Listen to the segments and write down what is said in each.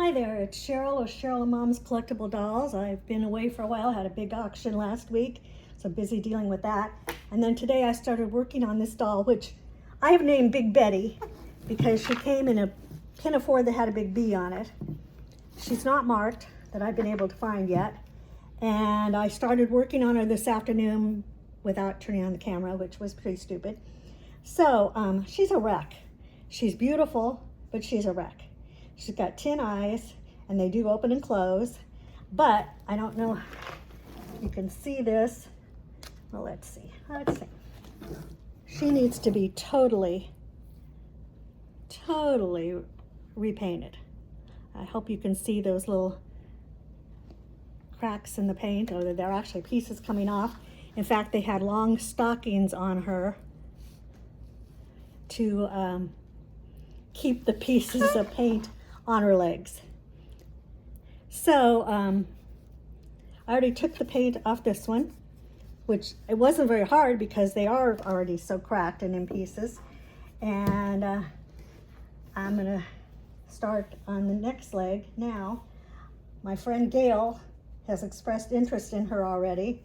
Hi there, it's Cheryl of Cheryl and Mom's Collectible Dolls. I've been away for a while, had a big auction last week, so busy dealing with that. And then today I started working on this doll, which I have named Big Betty because she came in a pinafore that had a big B on it. She's not marked that I've been able to find yet. And I started working on her this afternoon without turning on the camera, which was pretty stupid. So she's a wreck. She's beautiful, but she's a wreck. She's got 10 eyes, and they do open and close, but I don't know if you can see this. Well, let's see. She needs to be totally repainted. I hope you can see those little cracks in the paint, or they're actually pieces coming off. In fact, they had long stockings on her to keep the pieces of paint on her legs. So I already took the paint off this one, which it wasn't very hard because they are already so cracked and in pieces. And I'm gonna start on the next leg now. My friend Gail has expressed interest in her already.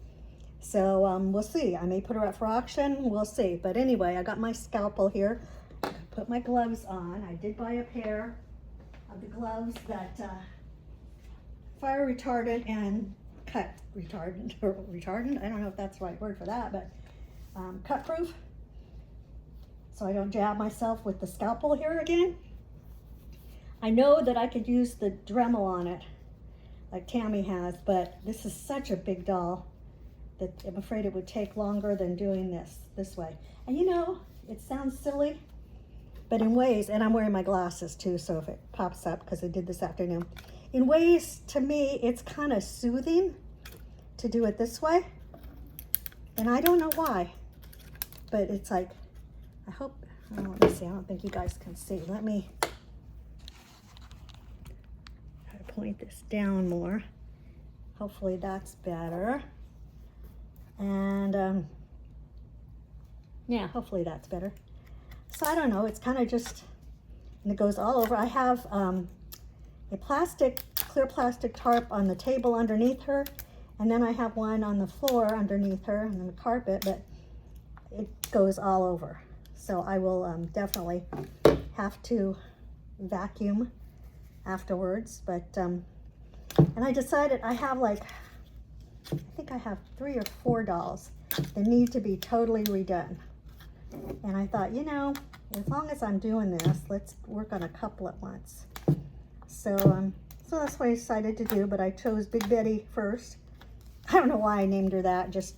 So we'll see. I may put her up for auction, we'll see. But anyway, I got my scalpel here. Put my gloves on. I did buy a pair of the gloves that fire retardant and cut retardant, or retardant, I don't know if that's the right word for that, but cut proof, so I don't jab myself with the scalpel here again. I know that I could use the Dremel on it like Tammy has, but this is such a big doll that I'm afraid it would take longer than doing this way. And you know, it sounds silly, but in ways, and I'm wearing my glasses too, so if it pops up, because I did this afternoon, in ways, to me, it's kind of soothing to do it this way. And I don't know why, but it's like, I hope, oh, let me see, I don't think you guys can see. Let me try to point this down more. Hopefully that's better. And yeah, hopefully that's better. So I don't know, it's kind of just, and it goes all over. I have a clear plastic tarp on the table underneath her, and then I have one on the floor underneath her and the carpet, but it goes all over. So I will definitely have to vacuum afterwards. But, and I decided I have I think I have 3 or 4 dolls that need to be totally redone. And I thought, you know, as long as I'm doing this, let's work on a couple at once. So that's what I decided to do, but I chose Big Betty first. I don't know why I named her that, just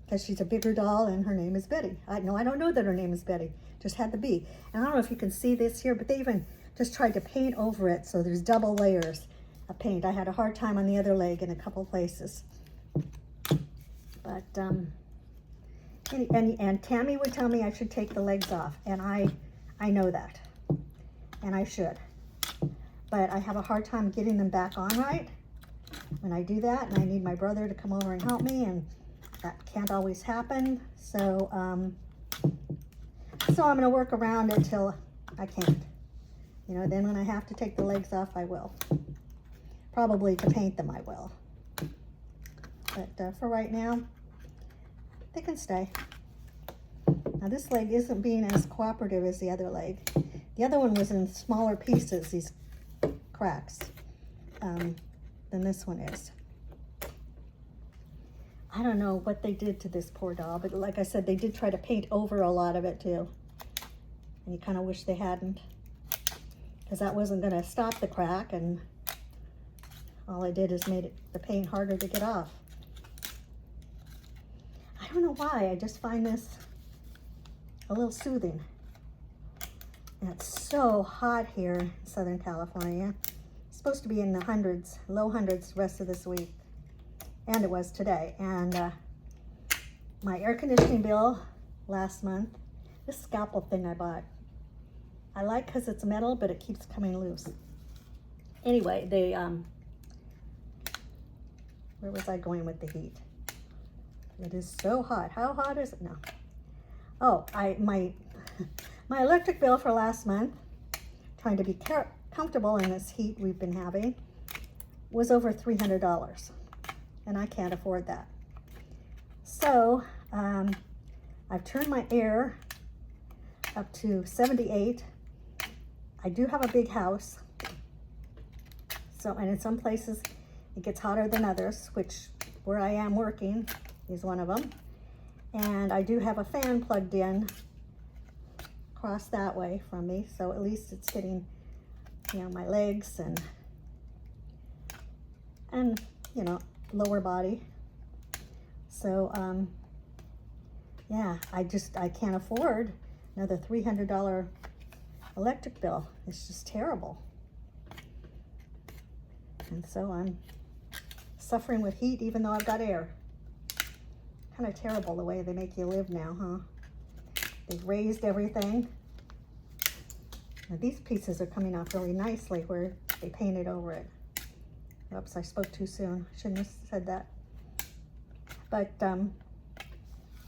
because she's a bigger doll and her name is Betty. I don't know that her name is Betty, just had the B. And I don't know if you can see this here, but they even just tried to paint over it, so there's double layers of paint. I had a hard time on the other leg in a couple places. But, and Tammy would tell me I should take the legs off, and I know that, and I should. But I have a hard time getting them back on right when I do that, and I need my brother to come over and help me, and that can't always happen. So, so I'm going to work around it till I can't. You know, then when I have to take the legs off, I will. Probably to paint them, I will. But for right now, they can stay. Now this leg isn't being as cooperative as the other leg. The other one was in smaller pieces, these cracks, than this one is. I don't know what they did to this poor doll, but like I said, they did try to paint over a lot of it too. And you kind of wish they hadn't, because that wasn't going to stop the crack, and all I did is made the paint harder to get off. I don't know why, I just find this a little soothing. And it's so hot here in Southern California. It's supposed to be in the hundreds, low hundreds the rest of this week. And it was today. And my air conditioning bill last month, this scalpel thing I bought, I like because it's metal, but it keeps coming loose. Anyway, they, where was I going with the heat? It is so hot. How hot is it? No. Oh, my electric bill for last month, trying to be comfortable in this heat we've been having was over $300, and I can't afford that. So I've turned my air up to 78. I do have a big house, so, and in some places it gets hotter than others, which where I am working is one of them. And I do have a fan plugged in across that way from me, so at least it's getting, you know, my legs and you know, lower body. So yeah, I can't afford another $300 electric bill. It's just terrible. And so I'm suffering with heat even though I've got air. Kind of terrible the way they make you live now, huh? They've raised everything. Now these pieces are coming off really nicely where they painted over it. Oops, I spoke too soon. Shouldn't have said that. But, I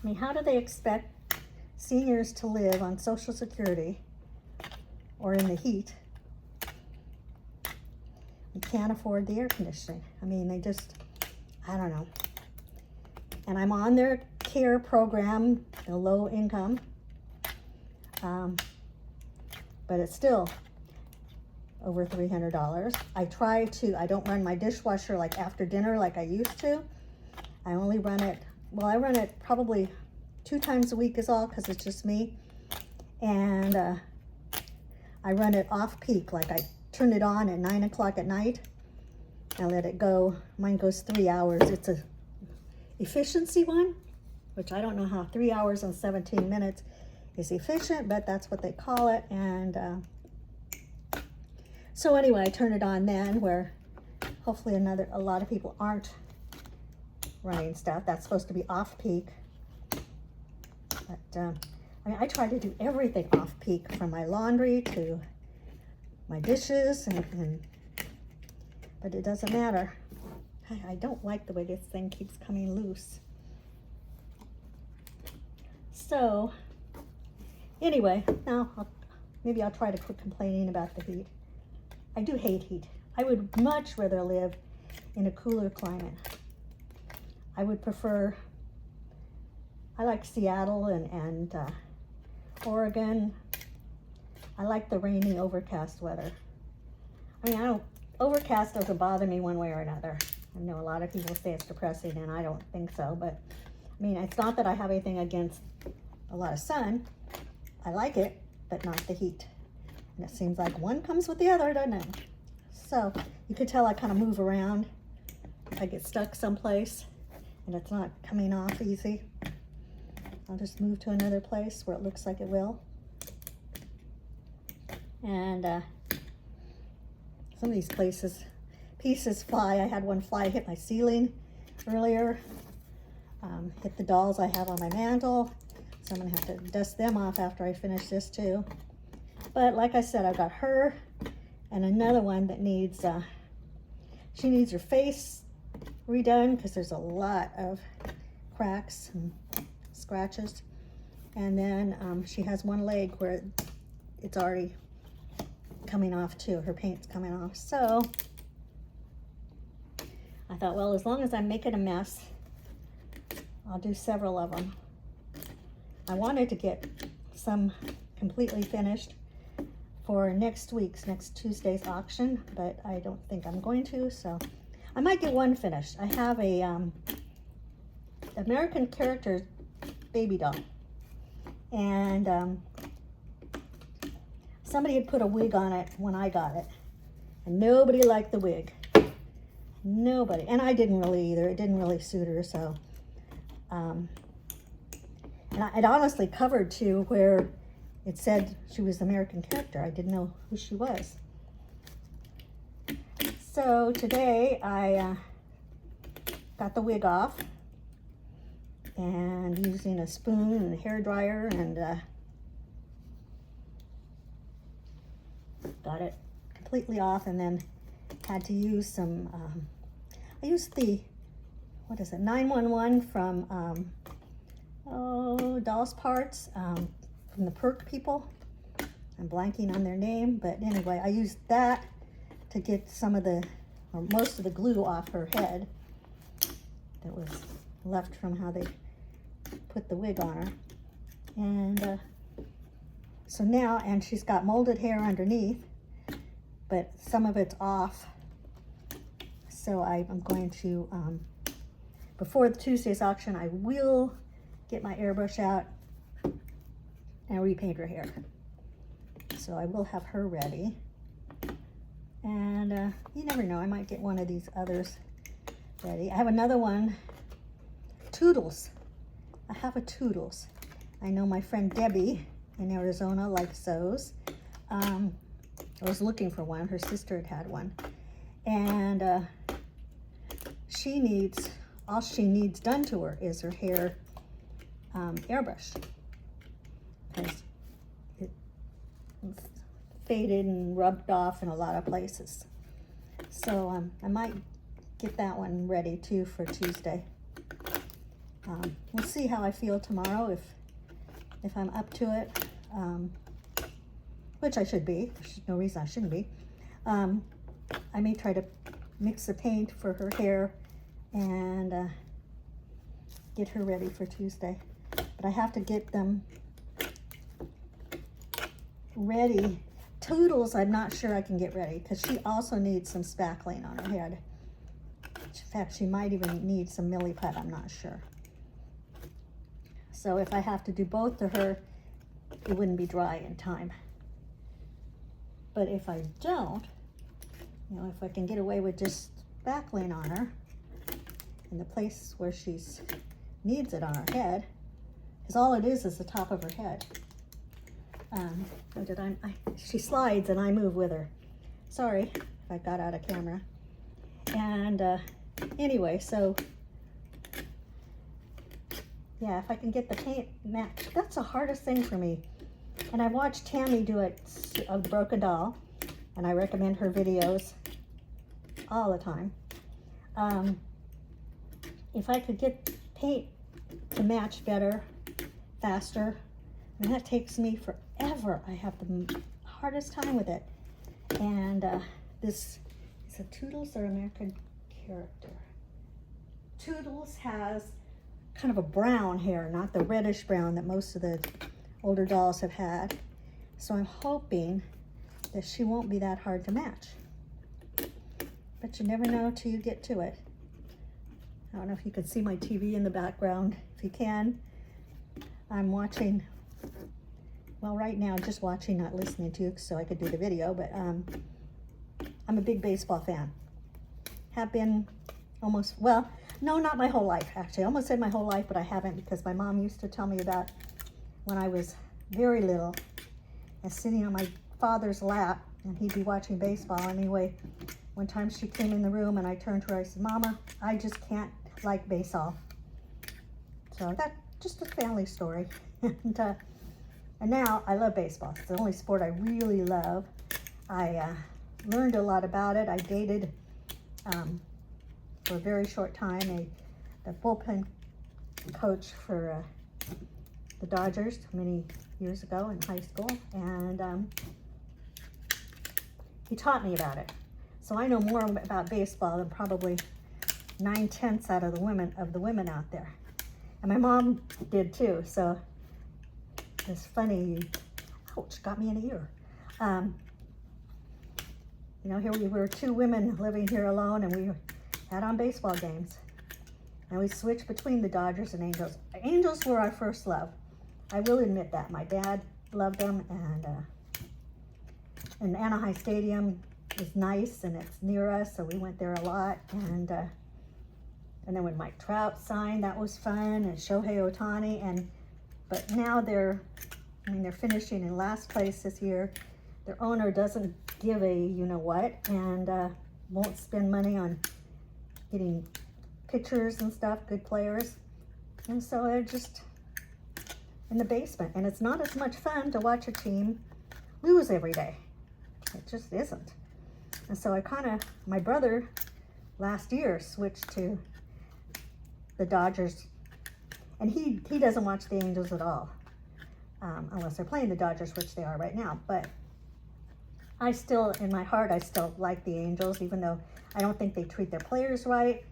mean, how do they expect seniors to live on Social Security or in the heat? You can't afford the air conditioning. I mean, they just, I don't know. And I'm on their care program, the low income, but it's still over $300. I don't run my dishwasher like after dinner like I used to. I only run it, well, I run it probably 2 times a week is all, because it's just me. And I run it off peak, like I turn it on at 9 o'clock at night and let it go. Mine goes 3 hours. It's a efficiency one, which I don't know how 3 hours and 17 minutes is efficient, but that's what they call it. And so anyway, I turn it on then, where hopefully a lot of people aren't running stuff. That's supposed to be off peak. But I mean, I try to do everything off peak, from my laundry to my dishes, but it doesn't matter. I don't like the way this thing keeps coming loose. So anyway, now maybe I'll try to quit complaining about the heat. I do hate heat. I would much rather live in a cooler climate. I would prefer, I like Seattle and Oregon. I like the rainy, overcast weather. I mean, overcast doesn't bother me one way or another. I know a lot of people say it's depressing, and I don't think so, but I mean, it's not that I have anything against a lot of sun. I like it, but not the heat. And it seems like one comes with the other, doesn't it? So you could tell I kind of move around. I get stuck someplace and it's not coming off easy. I'll just move to another place where it looks like it will. And some of these pieces fly. I had one fly hit my ceiling earlier, hit the dolls I have on my mantle. So I'm gonna have to dust them off after I finish this too. But like I said, I've got her and another one that needs, she needs her face redone because there's a lot of cracks and scratches. And then she has one leg where it's already coming off too. Her paint's coming off. So I thought, well, as long as I'm making a mess, I'll do several of them. I wanted to get some completely finished for next Tuesday's auction, but I don't think I'm going to, so I might get one finished. I have a American character baby doll, and somebody had put a wig on it when I got it, and nobody liked the wig. Nobody, and I didn't really either. It didn't really suit her, so and it honestly covered to where it said she was an American character. I didn't know who she was. So today I got the wig off, and using a spoon and a hair dryer, and got it completely off, and then had to use some, I used the, 911 from, Doll's Parts, from the Perk people. I'm blanking on their name, but anyway, I used that to get some of the, or most of the glue off her head that was left from how they put the wig on her. And so now, and she's got molded hair underneath, but some of it's off. So I'm going to, before the Tuesday's auction, I will get my airbrush out and repaint her hair. So I will have her ready. And you never know, I might get one of these others ready. I have another one, Toodles. I have a Toodles. I know my friend Debbie in Arizona likes those. I was looking for one. Her sister had one. And she needs, all she needs done to her is her hair airbrushed. Because it's faded and rubbed off in a lot of places. So I might get that one ready too for Tuesday. We'll see how I feel tomorrow, if I'm up to it, which I should be. There's no reason I shouldn't be. I may try to mix the paint for her hair and get her ready for Tuesday. But I have to get them ready. Toodles, I'm not sure I can get ready because she also needs some spackling on her head. In fact, she might even need some milliput, I'm not sure. So if I have to do both to her, it wouldn't be dry in time. But if I don't, you know, if I can get away with just spackling on her in the place where she needs it on her head, because all it is the top of her head. She slides and I move with her. Sorry if I got out of camera. And anyway, so yeah, if I can get the paint match, that's the hardest thing for me. And I watched Tammy do it of the Broken Doll, and I recommend her videos all the time. If I could get paint to match better, faster, I mean, that takes me forever. I have the hardest time with it. And this is a Toodles or American Character. Toodles has kind of a brown hair, not the reddish brown that most of the older dolls have had. So I'm hoping that she won't be that hard to match. But you never know till you get to it. I don't know if you can see my TV in the background. If you can, I'm watching, well, right now just watching, not listening to, so I could do the video, but I'm a big baseball fan. Have been almost, well, no, not my whole life, actually. I almost said my whole life, but I haven't, because my mom used to tell me about when I was very little and sitting on my father's lap, and he'd be watching baseball. Anyway, one time she came in the room and I turned to her, I said, Mama, I just can't like baseball. So that's just a family story. And now I love baseball. It's the only sport I really love. I learned a lot about it. I dated for a very short time the bullpen coach for the Dodgers many years ago in high school, and he taught me about it. So I know more about baseball than probably 9/10 out of the women out there. And my mom did too, so it's funny. Ouch, got me in the ear. You know, here we were two women living here alone, and we had on baseball games. And we switched between the Dodgers and Angels. Angels were our first love. I will admit that. My dad loved them, and Anaheim Stadium is nice, and it's near us, so we went there a lot. And then when Mike Trout signed, that was fun, and Shohei Ohtani. But now they're finishing in last place this year. Their owner doesn't give a you-know-what, and won't spend money on getting pitchers and stuff, good players. And so they're just in the basement. And it's not as much fun to watch a team lose every day. It just isn't. And so my brother last year switched to the Dodgers, and he doesn't watch the Angels at all. unless they're playing the Dodgers, which they are right now. But I still, in my heart, I still like the Angels, even though I don't think they treat their players right,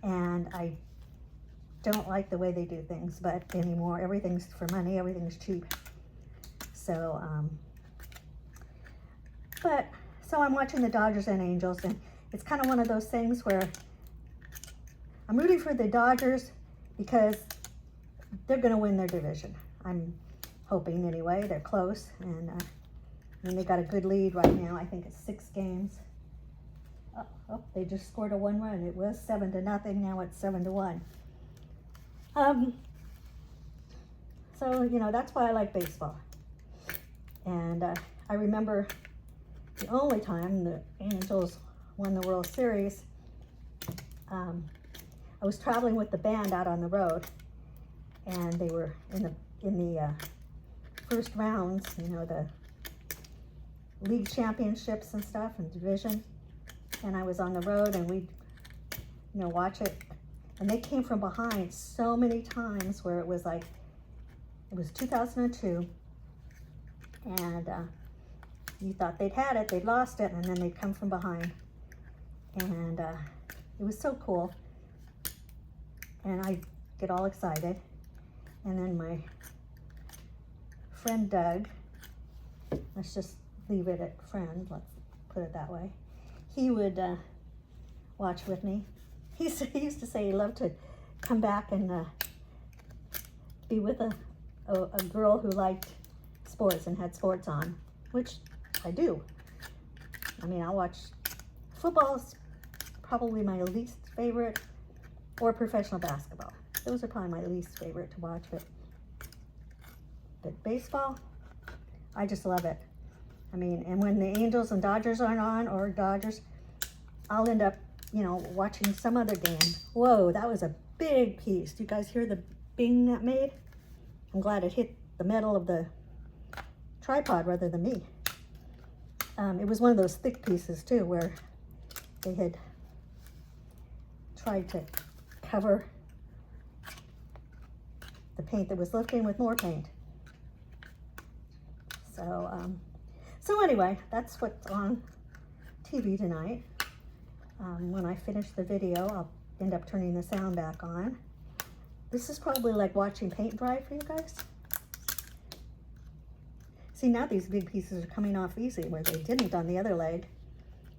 and I don't like the way they do things. But anymore, everything's for money, everything's cheap. So, so I'm watching the Dodgers and Angels, and it's kind of one of those things where I'm rooting for the Dodgers because they're going to win their division. I'm hoping anyway. They're close, and they got a good lead right now. I think it's 6 games. Oh, they just scored a 1 run. It was 7-0. Now it's 7-1. So, you know, that's why I like baseball. And I remember the only time the Angels won the World Series, I was traveling with the band out on the road, and they were in the first rounds, you know, the league championships and stuff and division. And I was on the road, and we'd, you know, watch it. And they came from behind so many times where it was like, it was 2002, and you thought they'd had it, they'd lost it, and then they'd come from behind. And it was so cool. And I get all excited. And then my friend Doug, let's just leave it at friend, let's put it that way, he would watch with me. He used to say he loved to come back and be with a girl who liked sports and had sports on, which I do. I mean, I'll watch football's probably my least favorite, or professional basketball. Those are probably my least favorite to watch, but baseball, I just love it. I mean, and when the Angels and Dodgers aren't on, or Dodgers, I'll end up, you know, watching some other game. Whoa, that was a big piece. Do you guys hear the bing that made? I'm glad it hit the metal of the tripod rather than me. It was one of those thick pieces too, where they had tried to cover the paint that was left in with more paint. So anyway, that's what's on TV tonight. When I finish the video, I'll end up turning the sound back on. This is probably like watching paint dry for you guys. See, now these big pieces are coming off easy, where they didn't on the other leg,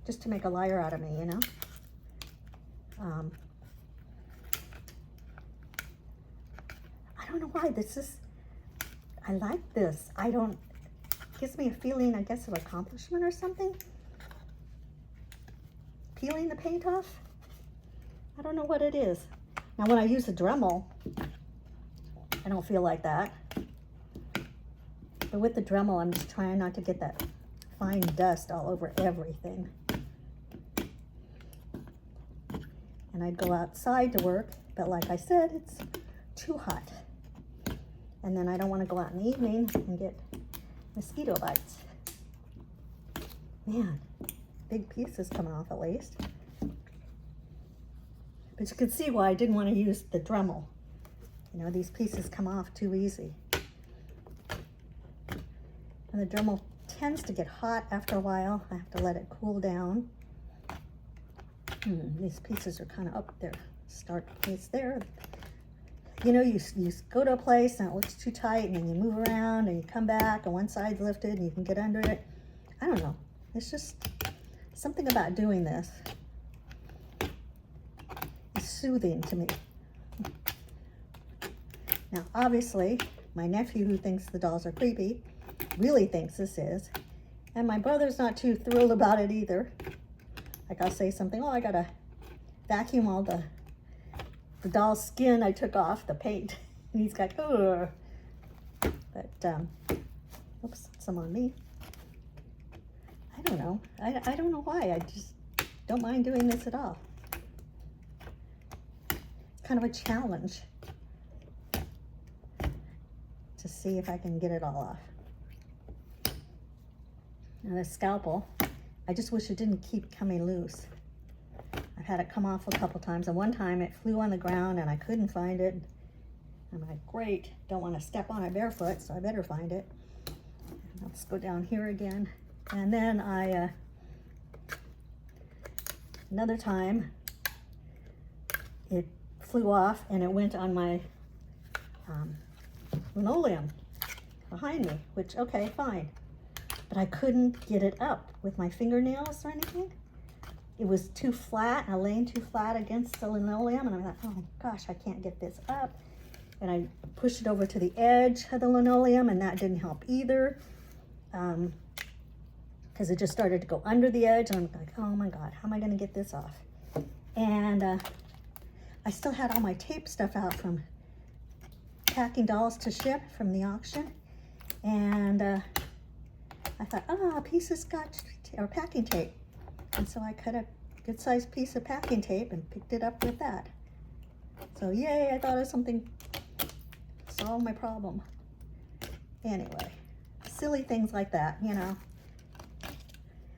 just to make a liar out of me, you know? I don't know why this is, I like this. It gives me a feeling, I guess, of accomplishment or something. Peeling the paint off. I don't know what it is. Now, when I use a Dremel, I don't feel like that. But with the Dremel, I'm just trying not to get that fine dust all over everything. And I'd go outside to work, but like I said, it's too hot. And then I don't want to go out in the evening and get mosquito bites. Man, big pieces coming off at least. But you can see why I didn't want to use the Dremel. You know, these pieces come off too easy. And the Dremel tends to get hot after a while. I have to let it cool down. These pieces are kind of up there. It's there. You know, you go to a place and it looks too tight, and then you move around and you come back and one side's lifted and you can get under it. I don't know. It's just something about doing this. It's soothing to me. Now, obviously, my nephew, who thinks the dolls are creepy, really thinks this is. And my brother's not too thrilled about it either. Like, I'll say something, oh, I gotta vacuum all the doll's skin I took off, the paint. And he's like, ugh. But, oops, some on me. I don't know. I don't know why. I just don't mind doing this at all. It's kind of a challenge to see if I can get it all off. Now the scalpel, I just wish it didn't keep coming loose. I've had it come off a couple times, and one time it flew on the ground and I couldn't find it. I'm like, great, don't want to step on it barefoot, so I better find it. And let's go down here again. And then another time, it flew off and it went on my linoleum behind me, which, okay, fine. But I couldn't get it up with my fingernails or anything. It was too flat, and laying too flat against the linoleum, and I'm like, oh gosh, I can't get this up. And I pushed it over to the edge of the linoleum, and that didn't help either, because it just started to go under the edge, and I'm like, oh my God, how am I gonna get this off? And I still had all my tape stuff out from packing dolls to ship from the auction, and I thought, oh, a piece of scotch or packing tape. And so I cut a good sized piece of packing tape and picked it up with that. So yay, I thought of something, solve my problem. Anyway, silly things like that, you know.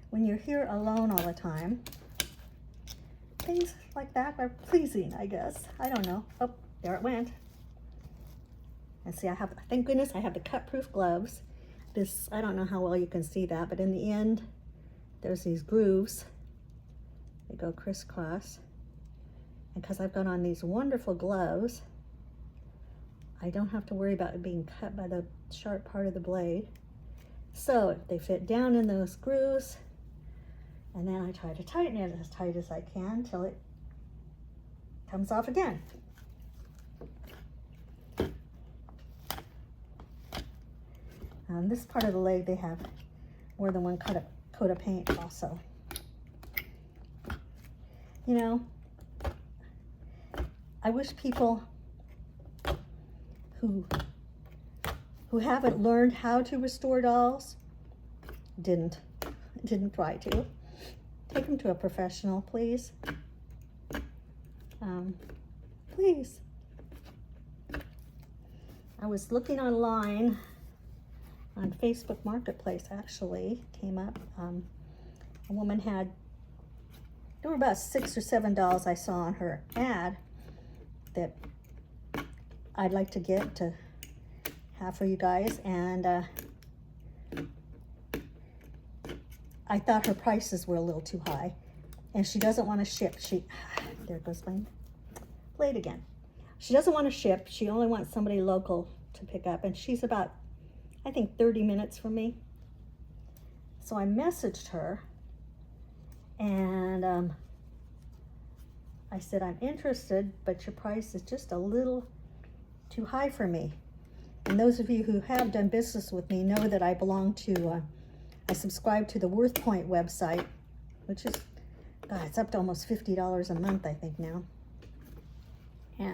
When you're here alone all the time, things like that are pleasing, I guess. I don't know. Oh, there it went. And see, thank goodness I have the cut-proof gloves. This, I don't know how well you can see that, but in the end, there's these grooves. They go crisscross. And because I've got on these wonderful gloves, I don't have to worry about it being cut by the sharp part of the blade. So they fit down in those grooves, and then I try to tighten it as tight as I can till it comes off again. On this part of the leg, they have more than one coat of paint also. You know, I wish people who haven't learned how to restore dolls didn't try to. Take them to a professional, please. Please. I was looking online on Facebook Marketplace, actually, came up. A woman had, there were about 6 or 7 dolls I saw on her ad that I'd like to get to have for you guys, and I thought her prices were a little too high, and she doesn't want to ship. There goes my blade again. She doesn't want to ship. She only wants somebody local to pick up, and she's about, I think, 30 minutes from me. So I messaged her, and I said, I'm interested, but your price is just a little too high for me. And those of you who have done business with me know that I belong to, I subscribe to the Worth Point website, which is, God, it's up to almost $50 a month, I think now.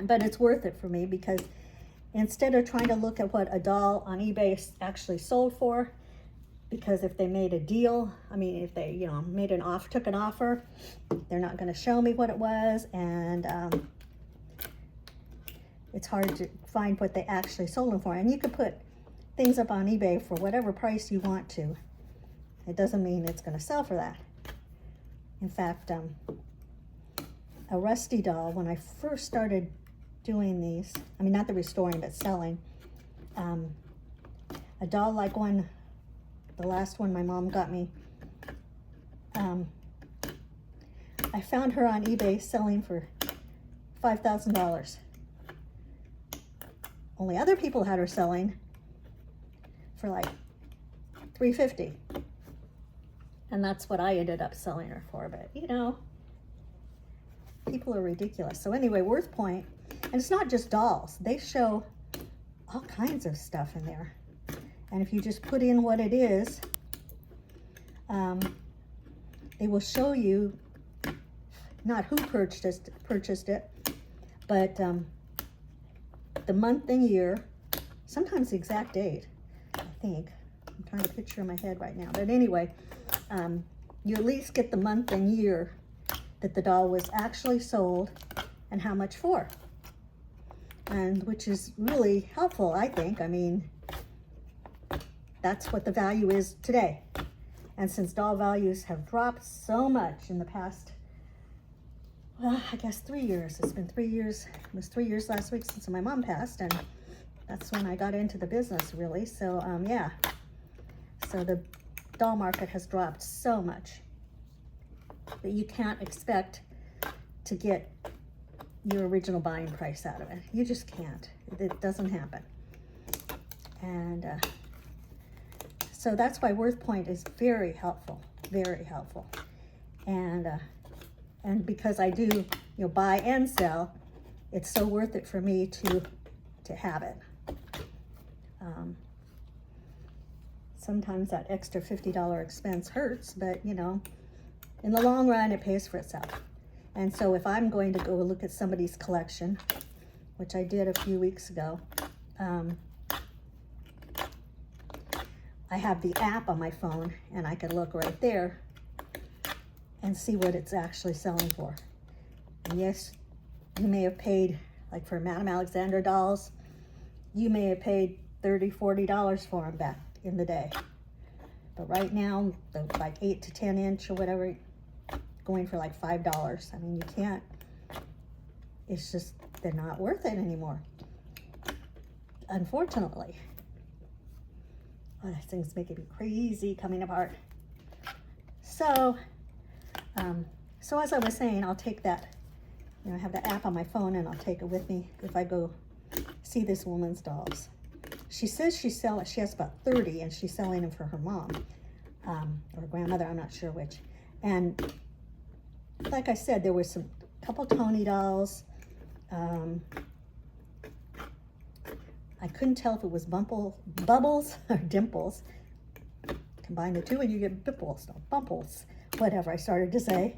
But it's worth it for me, because instead of trying to look at what a doll on eBay actually sold for, because if they made a deal, I mean, if they, you know, took an offer, they're not going to show me what it was, and it's hard to find what they actually sold them for. And you could put things up on eBay for whatever price you want to. It doesn't mean it's going to sell for that. In fact, a Rusty doll, when I first started doing these, I mean, not the restoring, but selling, a doll like one, the last one my mom got me, I found her on eBay selling for $5,000. Only other people had her selling for like $350. And that's what I ended up selling her for. But, you know, people are ridiculous. So anyway, Worth Point, and it's not just dolls. They show all kinds of stuff in there. And if you just put in what it is, they will show you not who purchased it, but the month and year, sometimes the exact date, I think. I'm trying to picture in my head right now. But anyway, you at least get the month and year that the doll was actually sold and how much for. And which is really helpful, I think. I mean, that's what the value is today. And since doll values have dropped so much in the past, well, I guess 3 years. It's been 3 years. It was 3 years last week since my mom passed, and that's when I got into the business, really. So, yeah. So the doll market has dropped so much that you can't expect to get your original buying price out of it. You just can't. It doesn't happen. And so that's why Worth Point is very helpful, very helpful. And because I do, buy and sell, it's so worth it for me to have it. Sometimes that extra $50 expense hurts, but in the long run, it pays for itself. And so if I'm going to go look at somebody's collection, which I did a few weeks ago, I have the app on my phone, and I can look right there and see what it's actually selling for. And yes, you may have paid, like for Madame Alexander dolls, you may have paid $30, $40 for them back in the day. But right now, the like 8 to 10 inch or whatever, going for like $5. I mean, you can't, it's just, they're not worth it anymore, unfortunately. Oh, that thing's making me crazy coming apart. So as I was saying, I'll take that, I have the app on my phone, and I'll take it with me if I go see this woman's dolls. She says she has about 30, and she's selling them for her mom, or grandmother, I'm not sure which. And like I said, there was couple Tony dolls. I couldn't tell if it was bubbles or dimples. Combine the two and you get bipples, no, bumples, whatever I started to say.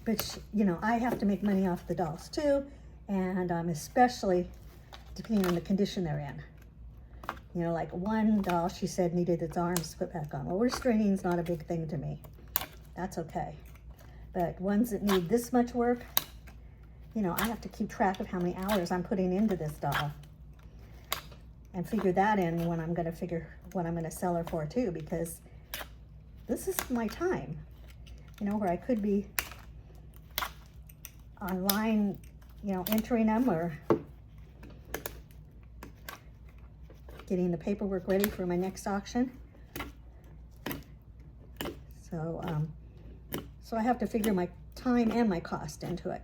But I have to make money off the dolls too, and especially depending on the condition they're in. Like one doll, she said, needed its arms put back on. Well, restraining's not a big thing to me. That's okay. But ones that need this much work, I have to keep track of how many hours I'm putting into this doll and figure that in when I'm going to figure what I'm going to sell her for too, because this is my time, where I could be online, entering them or getting the paperwork ready for my next auction. So I have to figure my time and my cost into it.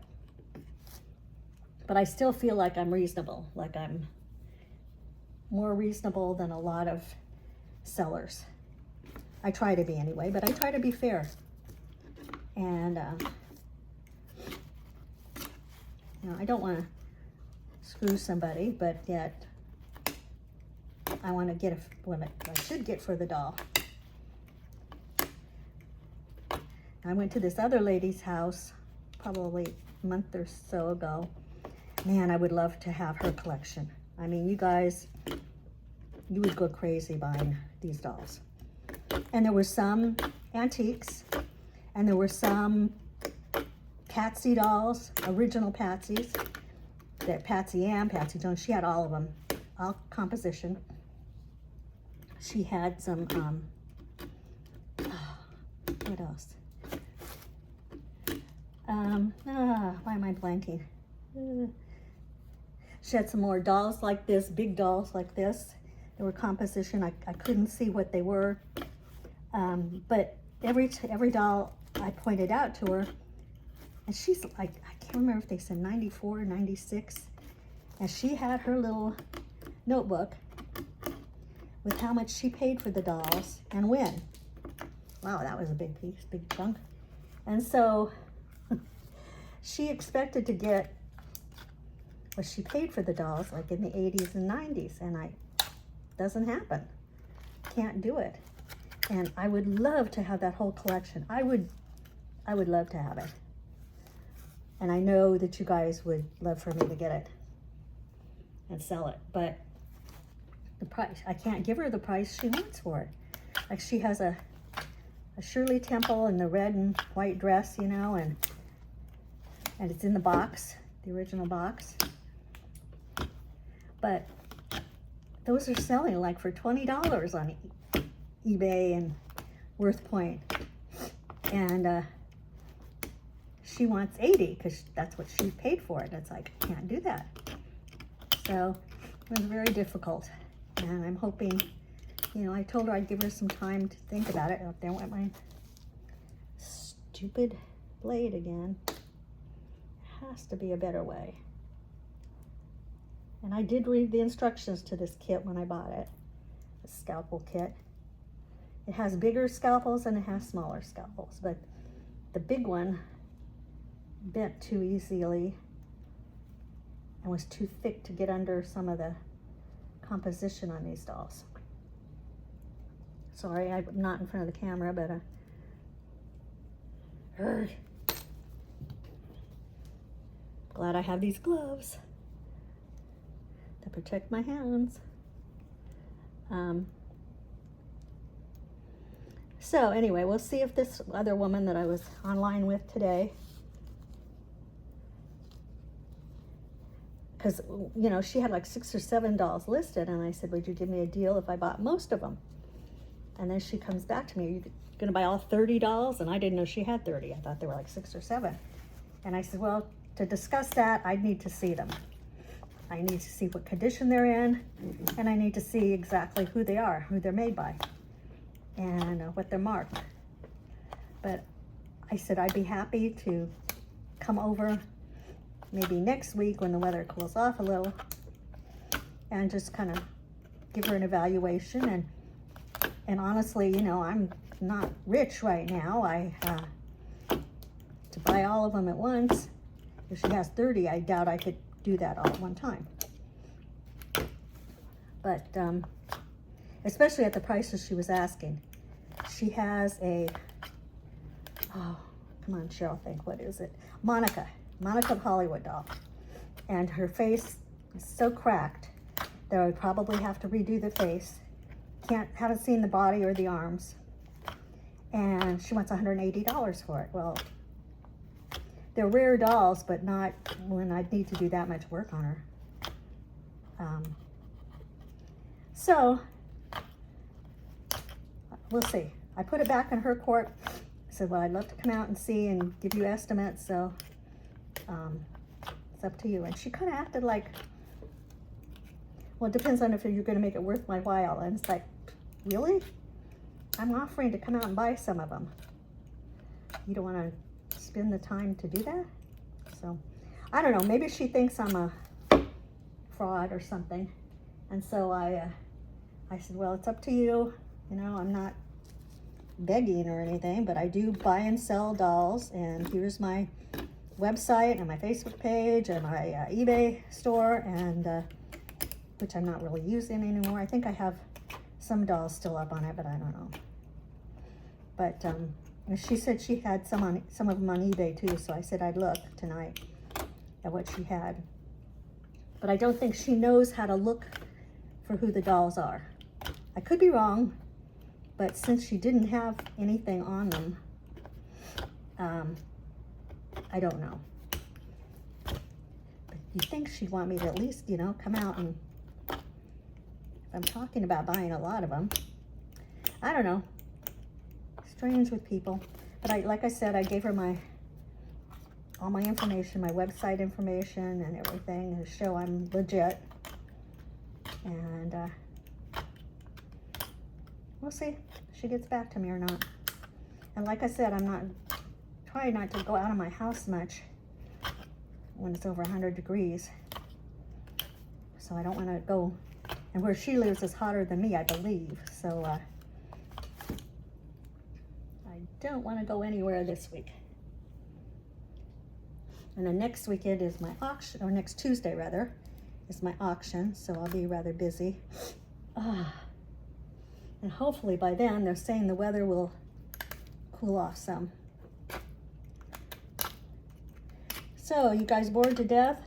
But I still feel like I'm reasonable, like I'm more reasonable than a lot of sellers. I try to be anyway, but I try to be fair. And, I don't want to screw somebody, but yet I want to get what I should get for the doll. I went to this other lady's house probably a month or so ago. Man, I would love to have her collection. I mean, you guys, you would go crazy buying these dolls. And there were some antiques, and there were some Patsy dolls, original Patsies, that Patsy Ann, Patsy Jones, she had all of them, all composition. She had some, what else? Why am I blanking? She had some more dolls like this, big dolls like this. They were composition. I couldn't see what they were. But every doll I pointed out to her, and she's like, I can't remember if they said 94 or 96. And she had her little notebook with how much she paid for the dolls and when. Wow, that was a big piece, big chunk. And so she expected to get what she paid for the dolls like in the 80s and 90s, and doesn't happen. Can't do it. And I would love to have that whole collection. I would love to have it. And I know that you guys would love for me to get it and sell it, but the price, I can't give her the price she wants for it. Like she has a Shirley Temple in the red and white dress, and it's in the box, the original box. But those are selling like for $20 on eBay and Worth Point. And she wants 80 because that's what she paid for it. It's like, I can't do that. So it was very difficult. And I'm hoping, you know, I told her I'd give her some time to think about it. Oh, there went my stupid blade again. Has to be a better way. And I did read the instructions to this kit when I bought it, the scalpel kit. It has bigger scalpels and it has smaller scalpels, but the big one bent too easily and was too thick to get under some of the composition on these dolls. Sorry, I'm not in front of the camera, but glad I have these gloves to protect my hands. So anyway, we'll see if this other woman that I was online with today, because, you know, she had like 6 or 7 dolls listed, and I said, would you give me a deal if I bought most of them? And then she comes back to me, are you gonna buy all 30 dolls? And I didn't know she had 30. I thought there were like 6 or 7. And I said, well, to discuss that, I need to see them. I need to see what condition they're in, and I need to see exactly who they are, who they're made by, and what they're marked. But I said I'd be happy to come over maybe next week when the weather cools off a little and just kind of give her an evaluation. And honestly, you know, I'm not rich right now. To buy all of them at once, if she has 30, I doubt I could do that all at one time. But especially at the prices she was asking. She has a, oh, come on, Cheryl, think, what is it? Monica of Hollywood doll. And her face is so cracked that I would probably have to redo the face. Haven't seen the body or the arms. And she wants $180 for it. Well, they're rare dolls, but not when I'd need to do that much work on her. So, we'll see. I put it back in her court. I said, well, I'd love to come out and see and give you estimates, so it's up to you. And she kind of acted like, well, it depends on if you're going to make it worth my while. And it's like, really? I'm offering to come out and buy some of them. You don't want to spend the time to do that? So, I don't know. Maybe she thinks I'm a fraud or something. And so I said, well, it's up to you. You know, I'm not begging or anything, but I do buy and sell dolls, and here's my website and my Facebook page and my eBay store, and which I'm not really using anymore. I think I have some dolls still up on it, but I don't know. But and she said she had some of them on eBay too, so I said I'd look tonight at what she had. But I don't think she knows how to look for who the dolls are. I could be wrong, but since she didn't have anything on them, I don't know. But you think she'd want me to at least, you know, come out and, if I'm talking about buying a lot of them, I don't know. Strange with people. But like I said, I gave her all my information, my website information and everything to show I'm legit. And we'll see if she gets back to me or not. And like I said, I'm trying not to go out of my house much when it's over 100 degrees. So I don't want to go, and where she lives is hotter than me, I believe. So I don't want to go anywhere this week. And then next weekend is my auction, or next Tuesday rather, is my auction, so I'll be rather busy. And hopefully by then, they're saying the weather will cool off some. So, you guys bored to death?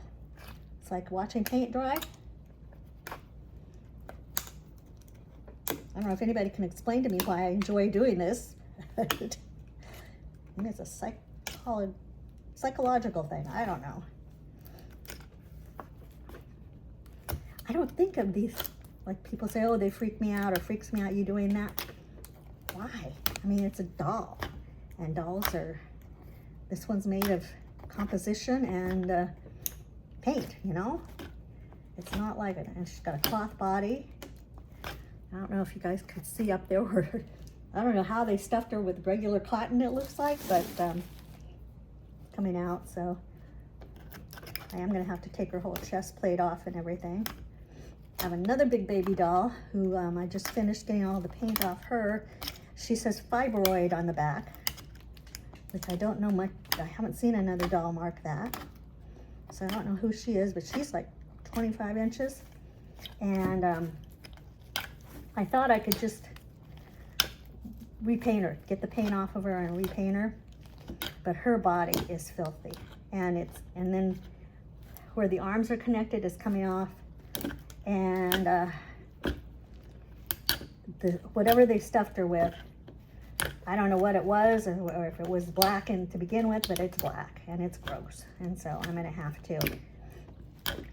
It's like watching paint dry. I don't know if anybody can explain to me why I enjoy doing this. I think it's a psychological thing. I don't know. I don't think of these, like people say, oh, they freak me out or freaks me out, you doing that. Why? I mean, it's a doll. And dolls are, this one's made of composition and paint, you know? It's not like it. And she's got a cloth body. I don't know if you guys can see up there where, I don't know how they stuffed her with regular cotton, it looks like, but coming out, so I am gonna have to take her whole chest plate off and everything. I have another big baby doll who I just finished getting all the paint off her. She says fibroid on the back, which I don't know much. I haven't seen another doll mark that. So I don't know who she is, but she's like 25 inches. And I thought I could just repaint her, get the paint off of her and repaint her. But her body is filthy. And then where the arms are connected is coming off. And whatever they stuffed her with, I don't know what it was or if it was black to begin with, but it's black and it's gross. And so I'm gonna have to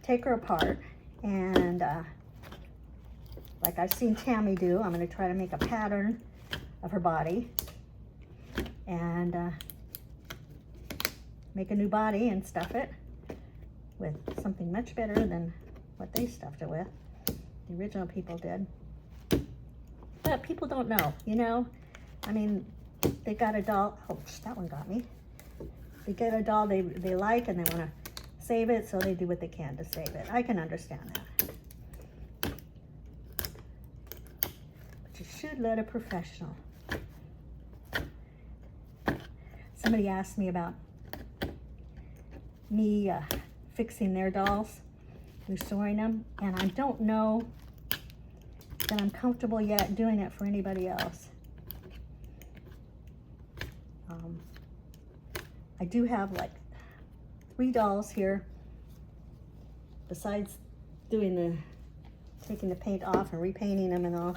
take her apart and like I've seen Tammy do, I'm gonna try to make a pattern of her body and make a new body and stuff it with something much better than what they stuffed it with. The original people did. But people don't know, you know? I mean, they got a doll, oh, that one got me. They get a doll they like and they want to save it, so they do what they can to save it. I can understand that. But you should let a professional. Somebody asked me about me fixing their dolls, restoring them, and I don't know that I'm comfortable yet doing it for anybody else. I do have like 3 dolls here, besides doing taking the paint off and repainting them and all.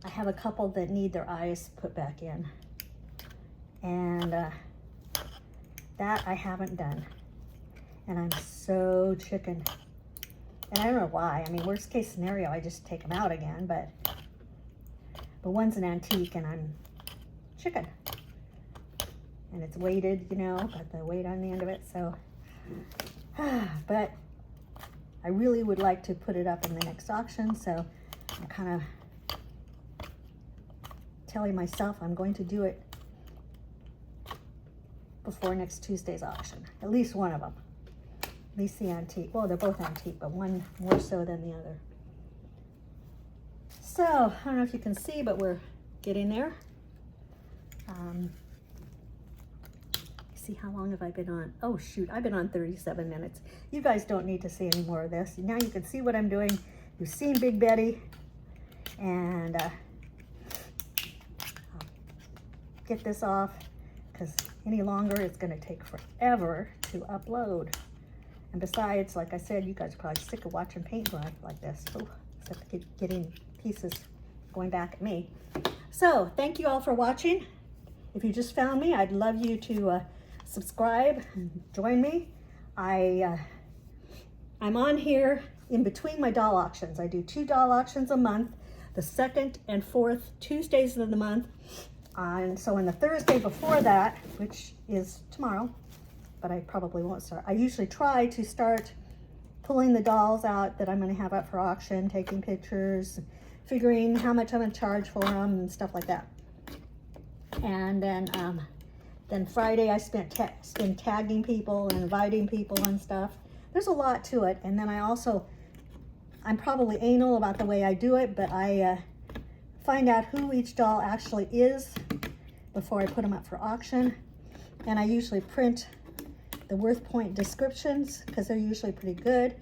I have a couple that need their eyes put back in, and that I haven't done, and I'm so chicken. And I don't know why. I mean, worst case scenario, I just take them out again, but one's an antique and I'm chicken. And it's weighted, you know, got the weight on the end of it, so. But I really would like to put it up in the next auction, so I'm kind of telling myself I'm going to do it before next Tuesday's auction. At least one of them. At least the antique. Well, they're both antique, but one more so than the other. So, I don't know if you can see, but we're getting there. See, how long have I been on? Oh, shoot, I've been on 37 minutes. You guys don't need to see any more of this. Now you can see what I'm doing. You've seen Big Betty. And I'll get this off, because any longer it's going to take forever to upload. And besides, like I said, you guys are probably sick of watching paint dry like this. Oh, except getting pieces going back at me. So, thank you all for watching. If you just found me, I'd love you to subscribe and join me. I'm on here in between my doll auctions. I do 2 doll auctions a month, the 2nd and 4th Tuesdays of the month. And so on the Thursday before that, which is tomorrow, but I probably won't start. I usually try to start pulling the dolls out that I'm going to have up for auction, taking pictures, figuring how much I'm going to charge for them and stuff like that. And then Friday I spent tagging people and inviting people and stuff. There's a lot to it. And then I'm probably anal about the way I do it, but I find out who each doll actually is before I put them up for auction. And I usually print the worth point descriptions, because they're usually pretty good,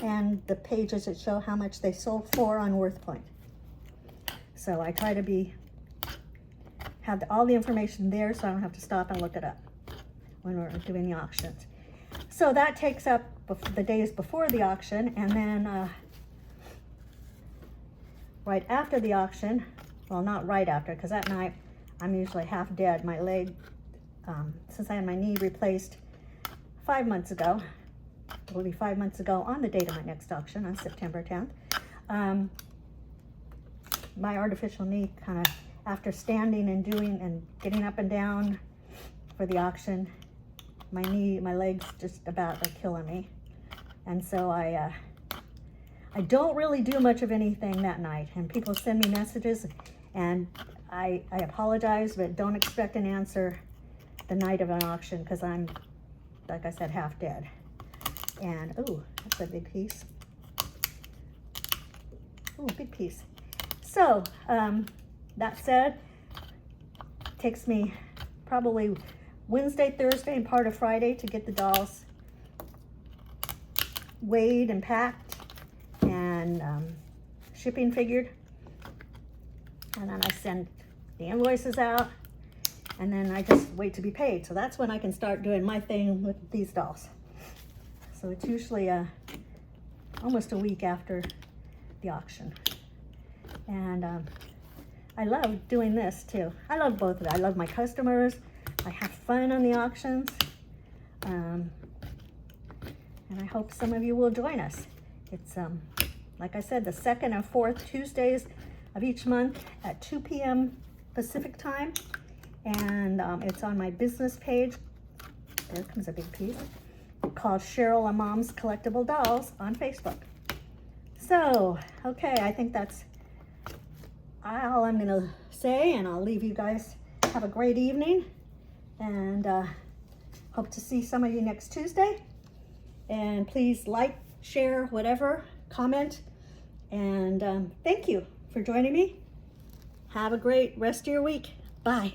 and the pages that show how much they sold for on worth point. So I try to have all the information there, so I don't have to stop and look it up when we're doing the auctions. So that takes up the days before the auction, and then right after the auction, well, not right after, because that night I'm usually half dead. My leg, since I had my knee replaced 5 months ago, it will be 5 months ago on the date of my next auction on September 10th. My artificial knee kind of after standing and doing and getting up and down for the auction, my legs just about are killing me. And so I don't really do much of anything that night. And people send me messages, and I apologize, but don't expect an answer the night of an auction, because I'm, like I said, half dead. And, oh, that's a big piece. Oh, big piece. So, that said, it takes me probably Wednesday, Thursday, and part of Friday to get the dolls weighed and packed and shipping figured. And then I send the invoices out, and then I just wait to be paid. So that's when I can start doing my thing with these dolls. So it's usually almost a week after the auction. And I love doing this too. I love both of it. I love my customers. I have fun on the auctions. And I hope some of you will join us. It's, like I said, the second and fourth Tuesdays of each month at 2 p.m. Pacific time. And it's on my business page. There comes a big piece, called Cheryl and Mom's Collectible Dolls on Facebook. So, okay, I think that's all I'm gonna say, and I'll leave you guys. Have a great evening, and hope to see some of you next Tuesday. And please like, share, whatever, comment, and thank you for joining me. Have a great rest of your week. Bye.